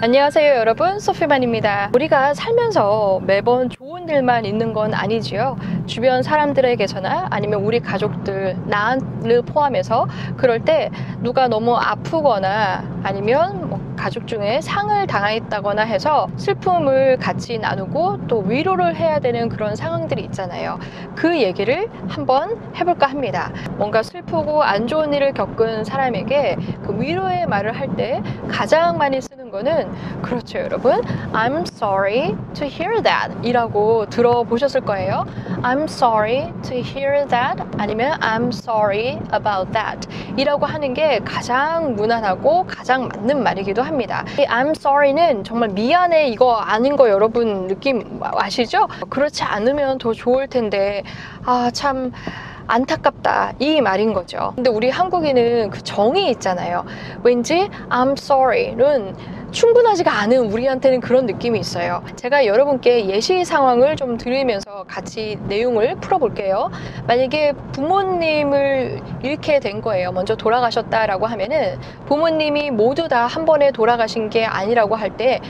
안녕하세요 여러분, 소피만입니다. 우리가 살면서 매번 좋은 일만 있는 건 아니지요. 주변 사람들에게서나 아니면 우리 가족들, 나를 포함해서 그럴 때 누가 너무 아프거나 아니면 가족 중에 상을 당했다거나 해서 슬픔을 같이 나누고 또 위로를 해야 되는 그런 상황들이 있잖아요. 그 얘기를 한번 해볼까 합니다. 뭔가 슬프고 안 좋은 일을 겪은 사람에게 그 위로의 말을 할 때 가장 많이 쓰는 거는 그렇죠 여러분, I'm sorry to hear that 이라고 들어보셨을 거예요. I'm sorry to hear that 아니면 I'm sorry about that 이라고 하는 게 가장 무난하고 가장 맞는 말이기도 합니다. 이 I'm sorry는 정말 미안해 이거 아닌 거 여러분 느낌 아시죠? 그렇지 않으면 더 좋을 텐데 참 안타깝다 이 말인 거죠. 근데 우리 한국인은 그 정이 있잖아요. 왠지 I'm sorry는 충분하지가 않은 우리한테는 그런 느낌이 있어요. 제가 여러분께 예시 상황을 좀 드리면서 같이 내용을 풀어볼게요. 만약에 부모님을 잃게 된 거예요. 먼저 돌아가셨다라고 하면은 부모님이 모두 다 한 번에 돌아가신 게 아니라고 할 때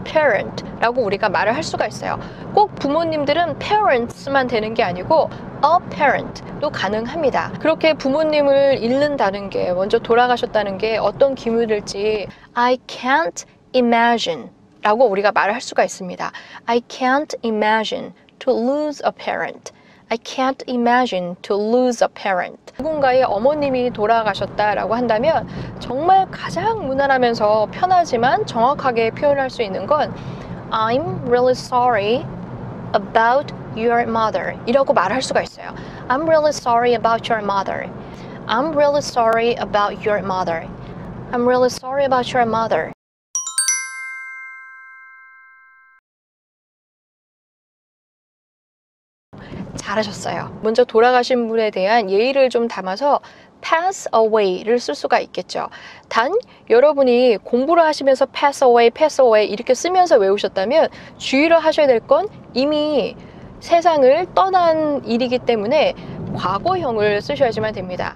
parent 라고 우리가 말을 할 수가 있어요. 꼭 부모님들은 parents만 되는 게 아니고 a parent도 가능합니다. 그렇게 부모님을 잃는다는 게, 먼저 돌아가셨다는 게 어떤 기분일지 I can't imagine 라고 우리가 말을 할 수가 있습니다. I can't imagine to lose a parent. I can't imagine to lose a parent. 누군가의 어머님이 돌아가셨다라고 한다면 정말 가장 무난하면서 편하지만 정확하게 표현할 수 있는 건 I'm really sorry about your mother 이라고 말할 수가 있어요. I'm really sorry about your mother. I'm really sorry about your mother. I'm really sorry about your mother. 잘하셨어요. 먼저 돌아가신 분에 대한 예의를 좀 담아서 pass away를 쓸 수가 있겠죠. 단 여러분이 공부를 하시면서 pass away 이렇게 쓰면서 외우셨다면 주의를 하셔야 될 건 이미 세상을 떠난 일이기 때문에 과거형을 쓰셔야지만 됩니다.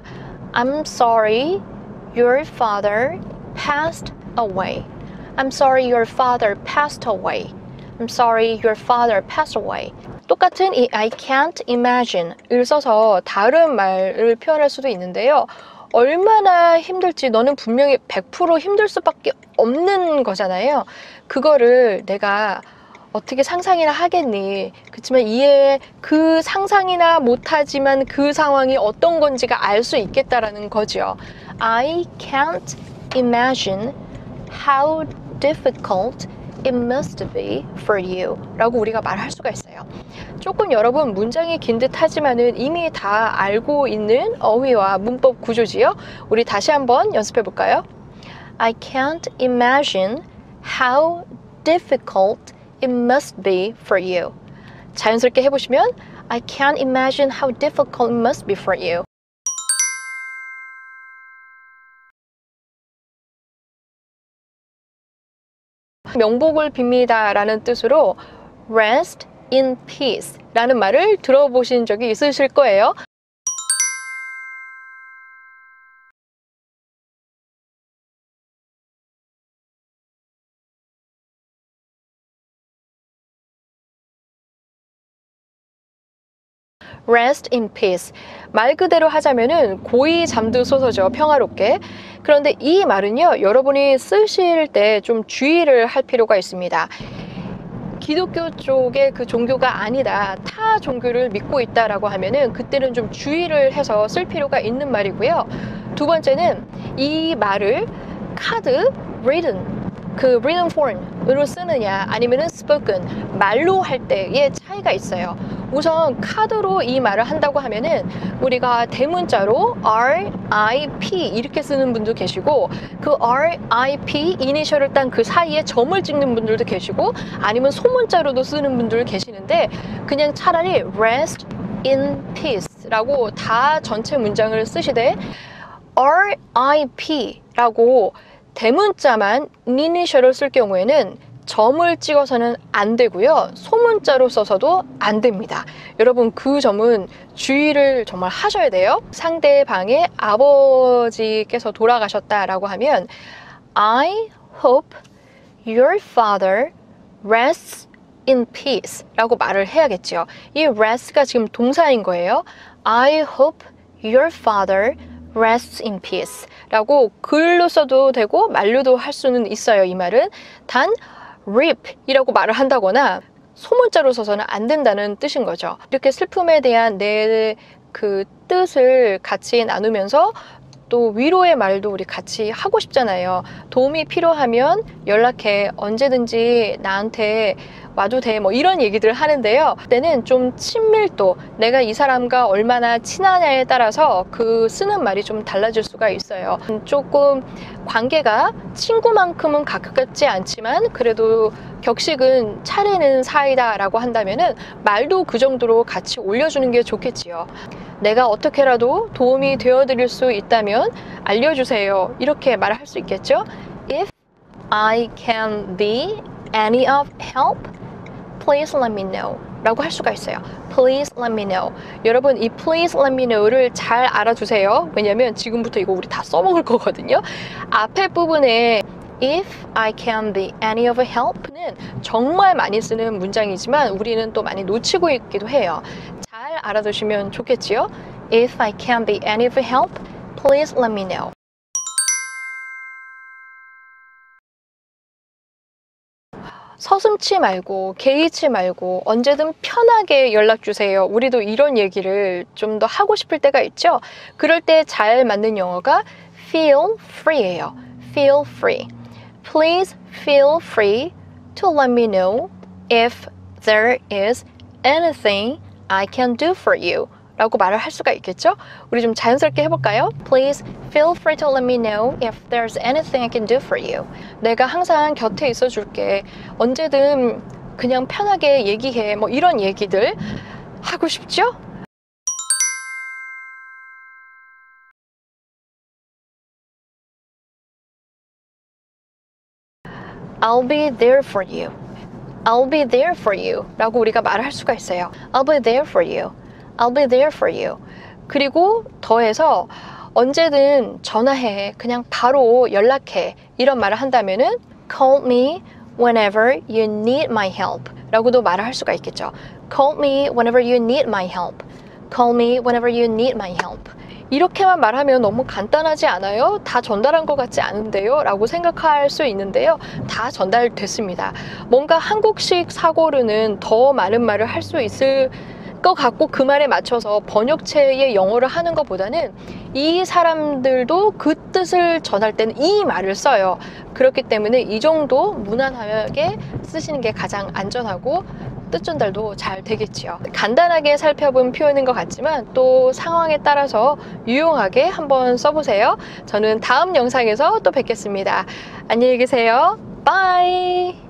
I'm sorry your father passed away. I'm sorry your father passed away. I'm sorry your father passed away. 똑같은 이 I can't imagine을 써서 다른 말을 표현할 수도 있는데요. 얼마나 힘들지 너는 분명히 100% 힘들 수밖에 없는 거잖아요. 그거를 내가 어떻게 상상이나 하겠니? 그렇지만 이해 그 상상이나 못하지만 그 상황이 어떤 건지가 알 수 있겠다라는 거죠. I can't imagine how difficult it must be for you 라고 우리가 말할 수가 있어요. 조금 여러분 문장이 긴 듯 하지만은 이미 다 알고 있는 어휘와 문법 구조지요. 우리 다시 한번 연습해 볼까요? I can't imagine how difficult it must be for you. 자연스럽게 해보시면 I can't imagine how difficult it must be for you. 명복을 빕니다 라는 뜻으로 rest in peace 라는 말을 들어보신 적이 있으실 거예요. rest in peace. 말 그대로 하자면은 고이 잠드소서죠. 평화롭게. 그런데 이 말은요, 여러분이 쓰실 때 좀 주의를 할 필요가 있습니다. 기독교 쪽의 그 종교가 아니다, 타 종교를 믿고 있다라고 하면은 그때는 좀 주의를 해서 쓸 필요가 있는 말이고요. 두 번째는 이 말을 카드, written, 그 written form으로 쓰느냐 아니면은 spoken, 말로 할 때의 차이가 있어요. 우선 카드로 이 말을 한다고 하면은 우리가 대문자로 RIP 이렇게 쓰는 분도 계시고 그 RIP 이니셜을 딴 그 사이에 점을 찍는 분들도 계시고 아니면 소문자로도 쓰는 분들 계시는데 그냥 차라리 rest in peace 라고 다 전체 문장을 쓰시되 RIP 라고 대문자만 이니셜을 쓸 경우에는 점을 찍어서는 안 되고요. 소문자로 써서도 안 됩니다. 여러분 그 점은 주의를 정말 하셔야 돼요. 상대방의 아버지께서 돌아가셨다라고 하면 I hope your father rests in peace 라고 말을 해야겠죠. 이 rest가 지금 동사인 거예요. I hope your father rests in peace 라고 글로 써도 되고 말로도 할 수는 있어요. 이 말은 단 rip 이라고 말을 한다거나 소문자로 써서는 안 된다는 뜻인 거죠. 이렇게 슬픔에 대한 내 그 뜻을 같이 나누면서 또 위로의 말도 우리 같이 하고 싶잖아요. 도움이 필요하면 연락해. 언제든지 나한테 와도 돼. 뭐 이런 얘기들 하는데요. 그때는 좀 친밀도, 내가 이 사람과 얼마나 친하냐에 따라서 그 쓰는 말이 좀 달라질 수가 있어요. 조금 관계가 친구만큼은 가깝지 않지만 그래도 격식은 차리는 사이다라고 한다면은 말도 그 정도로 같이 올려주는 게 좋겠지요. 내가 어떻게라도 도움이 되어드릴 수 있다면 알려주세요. 이렇게 말할 수 있겠죠? If I can be any of help, please let me know 라고 할 수가 있어요. Please let me know. 여러분 이 please let me know를 잘 알아두세요. 왜냐면 지금부터 이거 우리 다 써먹을 거거든요. 앞에 부분에 If I can be any of help는 정말 많이 쓰는 문장이지만 우리는 또 많이 놓치고 있기도 해요. 잘 알아두시면 좋겠지요? If I can be any of help, please let me know. 서슴지 말고 개의치 말고 언제든 편하게 연락주세요. 우리도 이런 얘기를 좀 더 하고 싶을 때가 있죠. 그럴 때 잘 맞는 영어가 feel free예요. feel free. Please feel free to let me know if there is anything I can do for you 라고 말을 할 수가 있겠죠? 우리 좀 자연스럽게 해볼까요? Please feel free to let me know if there's anything I can do for you. 내가 항상 곁에 있어 줄게. 언제든 그냥 편하게 얘기해. 뭐 이런 얘기들 하고 싶죠? I'll be there for you. I'll be there for you 라고 우리가 말을 할 수가 있어요. I'll be there for you. I'll be there for you. 그리고 더해서 언제든 전화해. 그냥 바로 연락해. 이런 말을 한다면은 call me whenever you need my help 라고도 말을 할 수가 있겠죠. Call me whenever you need my help. Call me whenever you need my help. 이렇게만 말하면 너무 간단하지 않아요? 다 전달한 것 같지 않은데요? 라고 생각할 수 있는데요. 다 전달됐습니다. 뭔가 한국식 사고로는 더 많은 말을 할 수 있을 것 같고 그 말에 맞춰서 번역체의 영어를 하는 것보다는 이 사람들도 그 뜻을 전할 때는 이 말을 써요. 그렇기 때문에 이 정도 무난하게 쓰시는 게 가장 안전하고 뜻 전달도 잘 되겠지요. 간단하게 살펴본 표현인 것 같지만 또 상황에 따라서 유용하게 한번 써보세요. 저는 다음 영상에서 또 뵙겠습니다. 안녕히 계세요. 바이.